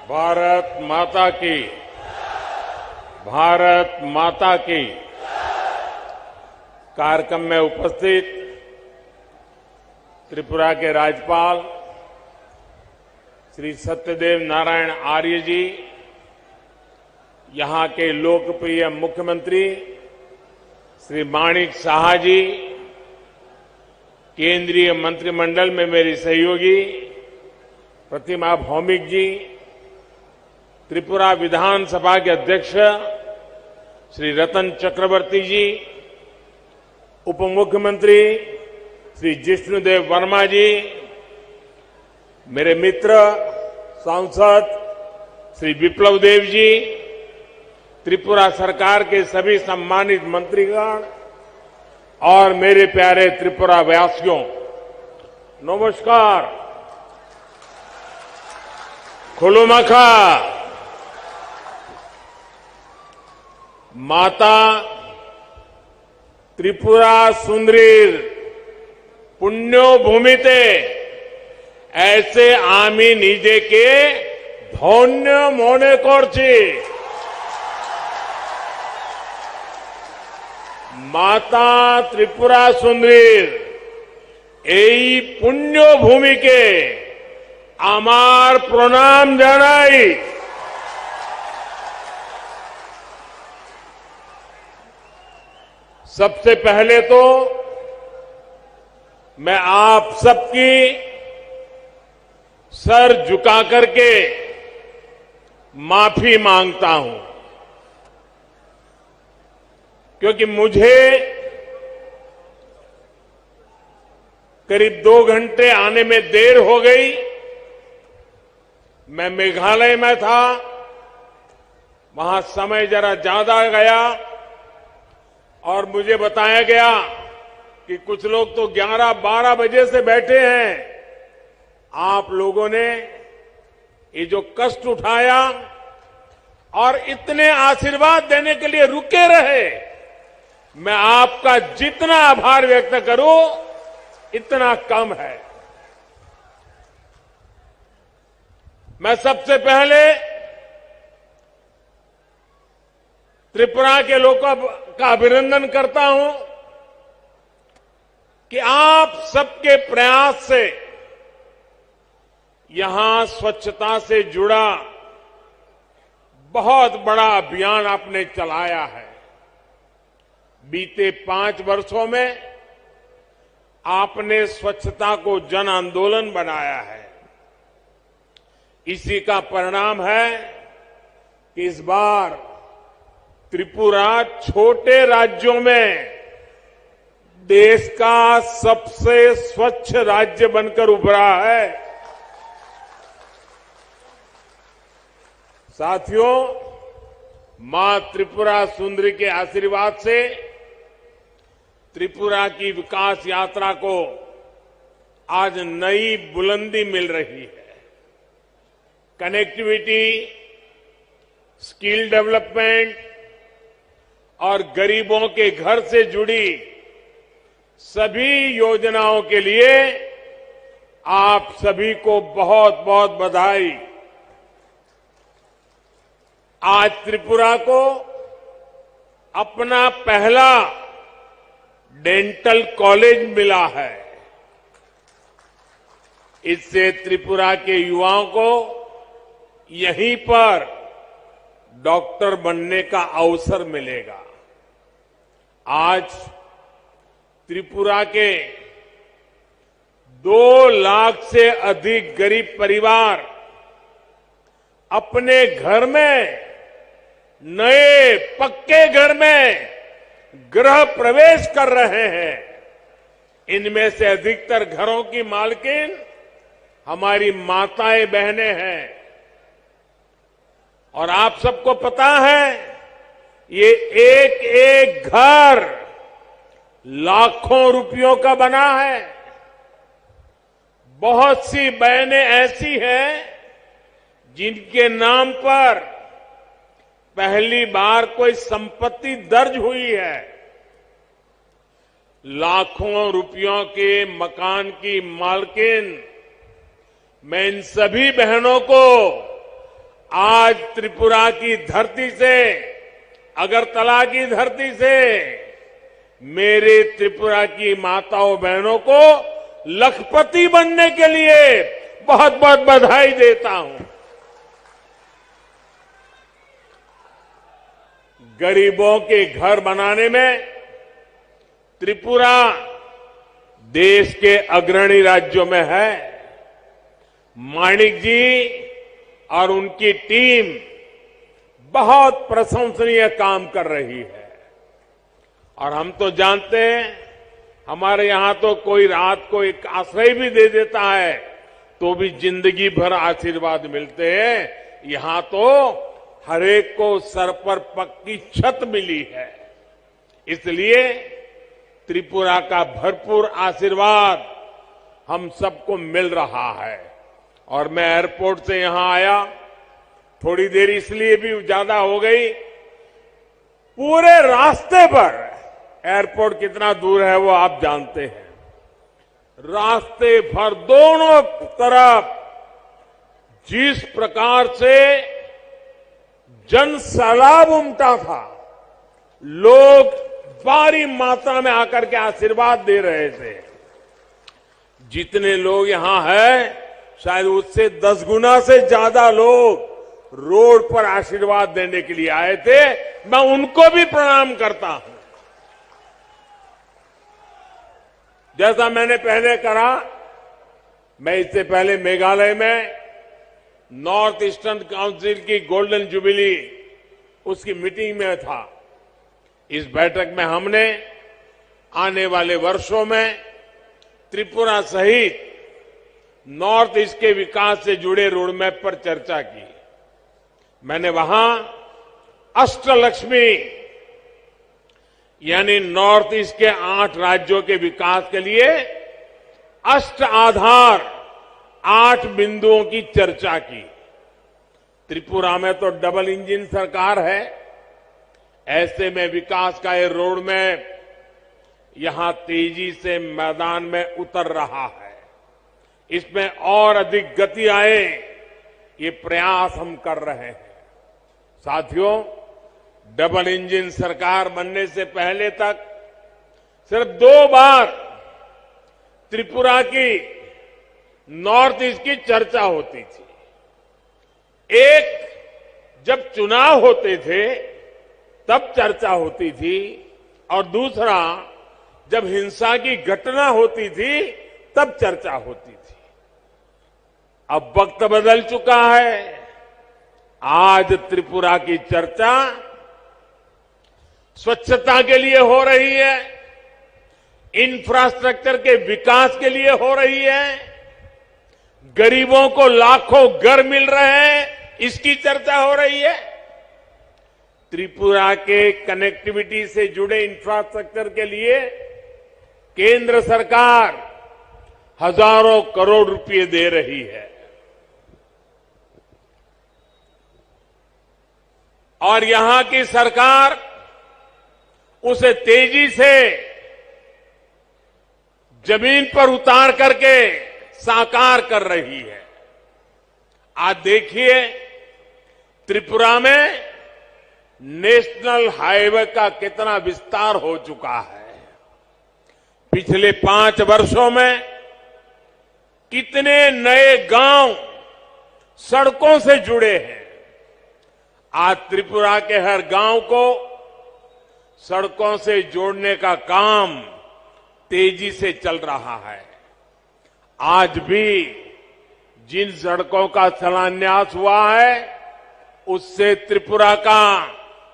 भारत माता की, भारत माता की। कार्यक्रम में उपस्थित त्रिपुरा के राज्यपाल श्री सत्यदेव नारायण आर्य जी, यहां के लोकप्रिय मुख्यमंत्री श्री माणिक साहा जी, केंद्रीय मंत्रिमंडल में मेरी सहयोगी प्रतिमा भौमिक जी, त्रिपुरा विधानसभा के अध्यक्ष श्री रतन चक्रवर्ती जी, उप मुख्यमंत्री श्री जिष्णुदेव वर्मा जी, मेरे मित्र सांसद श्री विप्लव देव जी, त्रिपुरा सरकार के सभी सम्मानित मंत्रीगण और मेरे प्यारे त्रिपुरा वासियों, नमस्कार। खुलुमखा। माता त्रिपुरा सुंदरीर पुण्यो भूमिते ऐसे आमी निजे के धन्य मने करछी। माता त्रिपुरा सुंदरीर এই पुण्य भूमि के आमार प्रणाम जानाई। सबसे पहले तो मैं आप सबकी सर झुका करके माफी मांगता हूं, क्योंकि मुझे करीब 2 घंटे आने में देर हो गई। मैं मेघालय में था, वहां समय जरा ज्यादा गया और मुझे बताया गया कि कुछ लोग तो 11-12 बजे से बैठे हैं। आप लोगों ने ये जो कष्ट उठाया और इतने आशीर्वाद देने के लिए रुके रहे, मैं आपका जितना आभार व्यक्त करूं इतना कम है। मैं सबसे पहले त्रिपुरा के लोगों का अभिनंदन करता हूं कि आप सबके प्रयास से यहां स्वच्छता से जुड़ा बहुत बड़ा अभियान आपने चलाया है। बीते 5 वर्षों में आपने स्वच्छता को जन आंदोलन बनाया है। इसी का परिणाम है कि इस बार त्रिपुरा छोटे राज्यों में देश का सबसे स्वच्छ राज्य बनकर उभरा है। साथियों, मां त्रिपुरा सुंदरी के आशीर्वाद से त्रिपुरा की विकास यात्रा को आज नई बुलंदी मिल रही है। कनेक्टिविटी, स्किल डेवलपमेंट और गरीबों के घर से जुड़ी सभी योजनाओं के लिए आप सभी को बहुत बहुत बधाई। आज त्रिपुरा को अपना पहला डेंटल कॉलेज मिला है। इससे त्रिपुरा के युवाओं को यहीं पर डॉक्टर बनने का अवसर मिलेगा। आज त्रिपुरा के 2 लाख से अधिक गरीब परिवार अपने घर में, नए पक्के घर में गृह प्रवेश कर रहे हैं। इनमें से अधिकतर घरों की मालकिन हमारी माताएं बहनें हैं। और आप सबको पता है, ये एक घर लाखों रुपयों का बना है। बहुत सी बहनें ऐसी हैं जिनके नाम पर पहली बार कोई संपत्ति दर्ज हुई है। लाखों रुपयों के मकान की मालकिन मैं इन सभी बहनों को आज त्रिपुरा की धरती से, अगरतला की धरती से मेरे त्रिपुरा की माताओं बहनों को लखपति बनने के लिए बहुत बहुत बधाई देता हूं। गरीबों के घर बनाने में त्रिपुरा देश के अग्रणी राज्यों में है। माणिक जी और उनकी टीम बहुत प्रशंसनीय काम कर रही है। और हम तो जानते हैं, हमारे यहां तो कोई रात को एक आश्रय भी दे देता है तो भी जिंदगी भर आशीर्वाद मिलते हैं। यहां तो हरेक को सर पर पक्की छत मिली है। इसलिए त्रिपुरा का भरपूर आशीर्वाद हम सबको मिल रहा है। और मैं एयरपोर्ट से यहां आया, थोड़ी देर इसलिए भी ज्यादा हो गई, पूरे रास्ते पर, एयरपोर्ट कितना दूर है वो आप जानते हैं, रास्ते भर दोनों तरफ जिस प्रकार से जन सैलाब उमटा था, लोग भारी मात्रा में आकर के आशीर्वाद दे रहे थे। जितने लोग यहां हैं, शायद उससे 10 गुना से ज्यादा लोग रोड पर आशीर्वाद देने के लिए आए थे। मैं उनको भी प्रणाम करता हूं। जैसा मैंने पहले कहा, मैं इससे पहले मेघालय में नॉर्थ ईस्टर्न काउंसिल की गोल्डन जुबिली उसकी मीटिंग में था। इस बैठक में हमने आने वाले वर्षों में त्रिपुरा सहित नॉर्थ ईस्ट के विकास से जुड़े रोडमैप पर चर्चा की। मैंने वहां अष्टलक्ष्मी यानी नॉर्थ ईस्ट के 8 राज्यों के विकास के लिए अष्ट आधार 8 बिंदुओं की चर्चा की। त्रिपुरा में तो डबल इंजन सरकार है, ऐसे में विकास का ये रोड मैप यहां तेजी से मैदान में उतर रहा है। इसमें और अधिक गति आए, ये प्रयास हम कर रहे हैं। साथियों, डबल इंजन सरकार बनने से पहले तक सिर्फ 2 बार त्रिपुरा की नॉर्थ ईस्ट की चर्चा होती थी। एक जब चुनाव होते थे तब चर्चा होती थी, और दूसरा जब हिंसा की घटना होती थी तब चर्चा होती थी। अब वक्त बदल चुका है। आज त्रिपुरा की चर्चा स्वच्छता के लिए हो रही है, इंफ्रास्ट्रक्चर के विकास के लिए हो रही है, गरीबों को लाखों घर मिल रहे हैं, इसकी चर्चा हो रही है। त्रिपुरा के कनेक्टिविटी से जुड़े इंफ्रास्ट्रक्चर के लिए केंद्र सरकार हजारों करोड़ रुपए दे रही है। और यहां की सरकार उसे तेजी से जमीन पर उतार करके साकार कर रही है। आज देखिए, त्रिपुरा में नेशनल हाईवे का कितना विस्तार हो चुका है। पिछले 5 वर्षों में कितने नए गांव सड़कों से जुड़े हैं। आज त्रिपुरा के हर गांव को सड़कों से जोड़ने का काम तेजी से चल रहा है। आज भी जिन सड़कों का शिलान्यास हुआ है, उससे त्रिपुरा का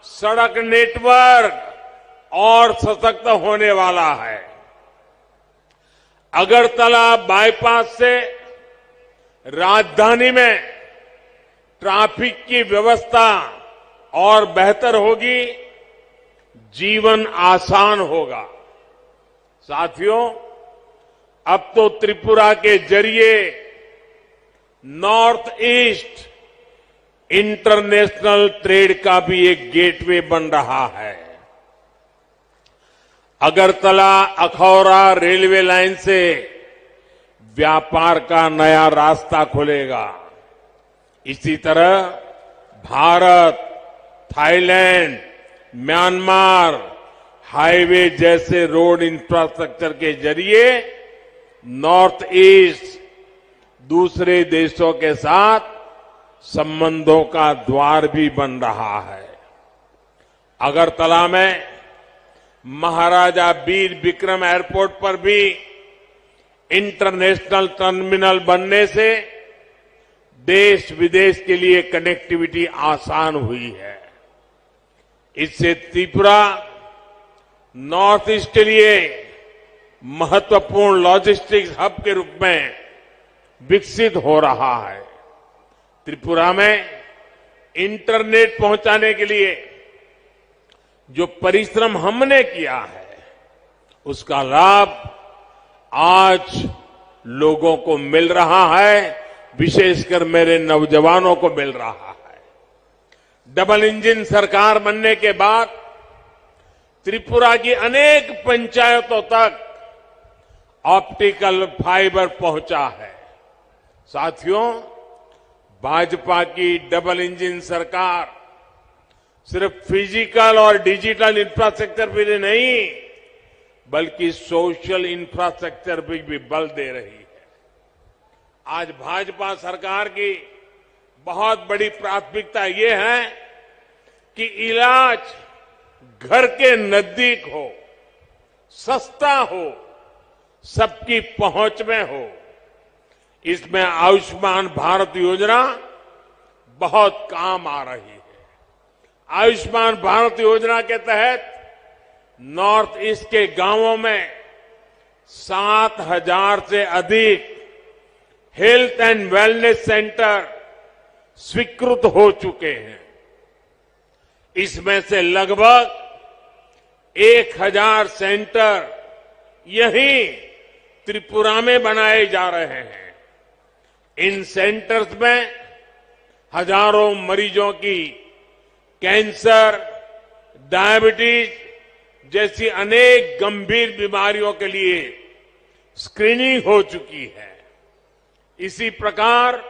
सड़क नेटवर्क और सशक्त होने वाला है। अगरतला बाईपास से राजधानी में ट्रैफिक की व्यवस्था और बेहतर होगी, जीवन आसान होगा। साथियों, अब तो त्रिपुरा के जरिए नॉर्थ ईस्ट इंटरनेशनल ट्रेड का भी एक गेटवे बन रहा है। अगरतला अखौरा रेलवे लाइन से व्यापार का नया रास्ता खुलेगा। इसी तरह भारत, थाईलैंड, म्यांमार हाईवे जैसे रोड इंफ्रास्ट्रक्चर के जरिए नॉर्थ ईस्ट दूसरे देशों के साथ संबंधों का द्वार भी बन रहा है। अगरतला में महाराजा वीर विक्रम एयरपोर्ट पर भी इंटरनेशनल टर्मिनल बनने से देश विदेश के लिए कनेक्टिविटी आसान हुई है। इससे त्रिपुरा नॉर्थ ईस्ट के लिए महत्वपूर्ण लॉजिस्टिक्स हब के रूप में विकसित हो रहा है। त्रिपुरा में इंटरनेट पहुंचाने के लिए जो परिश्रम हमने किया है उसका लाभ आज लोगों को मिल रहा है, विशेषकर मेरे नौजवानों को मिल रहा है। डबल इंजन सरकार बनने के बाद त्रिपुरा की अनेक पंचायतों तक ऑप्टिकल फाइबर पहुंचा है। साथियों, भाजपा की डबल इंजन सरकार सिर्फ फिजिकल और डिजिटल इंफ्रास्ट्रक्चर पर नहीं बल्कि सोशल इंफ्रास्ट्रक्चर पर भी बल दे रही है। आज भाजपा सरकार की बहुत बड़ी प्राथमिकता ये है कि इलाज घर के नजदीक हो, सस्ता हो, सबकी पहुंच में हो। इसमें आयुष्मान भारत योजना बहुत काम आ रही है। आयुष्मान भारत योजना के तहत नॉर्थ ईस्ट के गांवों में 7,000 से अधिक हेल्थ एंड वेलनेस सेंटर स्वीकृत हो चुके हैं। इसमें से लगभग 1,000 सेंटर यहीं त्रिपुरा में बनाए जा रहे हैं। इन सेंटर्स में हजारों मरीजों की कैंसर, डायबिटीज जैसी अनेक गंभीर बीमारियों के लिए स्क्रीनिंग हो चुकी है। इसी प्रकार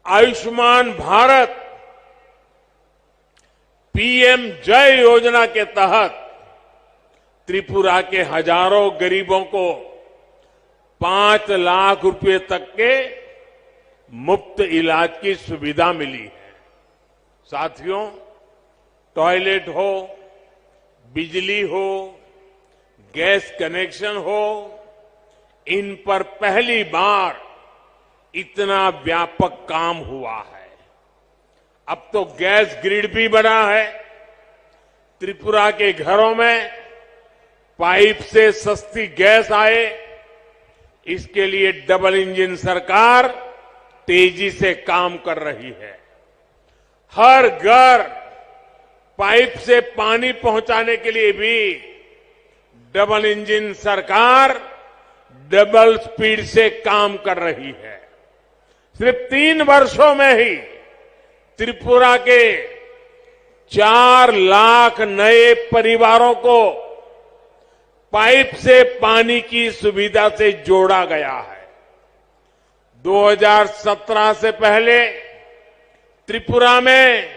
आयुष्मान भारत पीएम जय योजना के तहत त्रिपुरा के हजारों गरीबों को 5 लाख रुपए तक के मुफ्त इलाज की सुविधा मिली है। साथियों, टॉयलेट हो, बिजली हो, गैस कनेक्शन हो, इन पर पहली बार इतना व्यापक काम हुआ है। अब तो गैस ग्रिड भी बना है। त्रिपुरा के घरों में पाइप से सस्ती गैस आए, इसके लिए डबल इंजन सरकार तेजी से काम कर रही है। हर घर पाइप से पानी पहुंचाने के लिए भी डबल इंजन सरकार डबल स्पीड से काम कर रही है। सिर्फ 3 वर्षों में ही त्रिपुरा के 4 लाख नए परिवारों को पाइप से पानी की सुविधा से जोड़ा गया है। 2017 से पहले त्रिपुरा में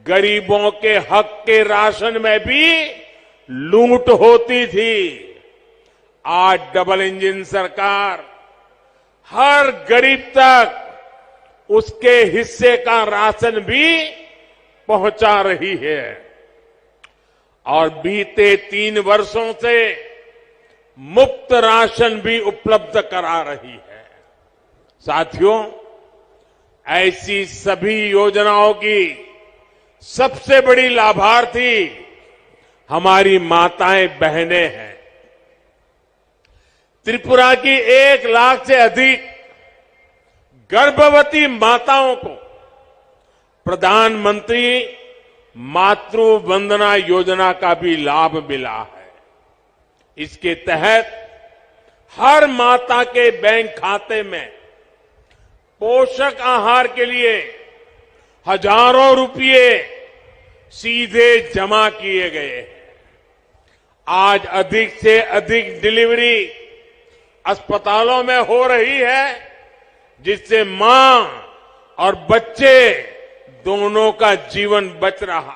गरीबों के हक के राशन में भी लूट होती थी। आज डबल इंजन सरकार हर गरीब तक उसके हिस्से का राशन भी पहुंचा रही है और बीते 3 वर्षों से मुफ्त राशन भी उपलब्ध करा रही है। साथियों, ऐसी सभी योजनाओं की सबसे बड़ी लाभार्थी हमारी माताएं बहनें हैं। त्रिपुरा की 1 लाख से अधिक गर्भवती माताओं को प्रधानमंत्री मातृ वंदना योजना का भी लाभ मिला है। इसके तहत हर माता के बैंक खाते में पोषक आहार के लिए हजारों रुपये सीधे जमा किए गए हैं। आज अधिक से अधिक डिलीवरी अस्पतालों में हो रही है, जिससे मां और बच्चे दोनों का जीवन बच रहा।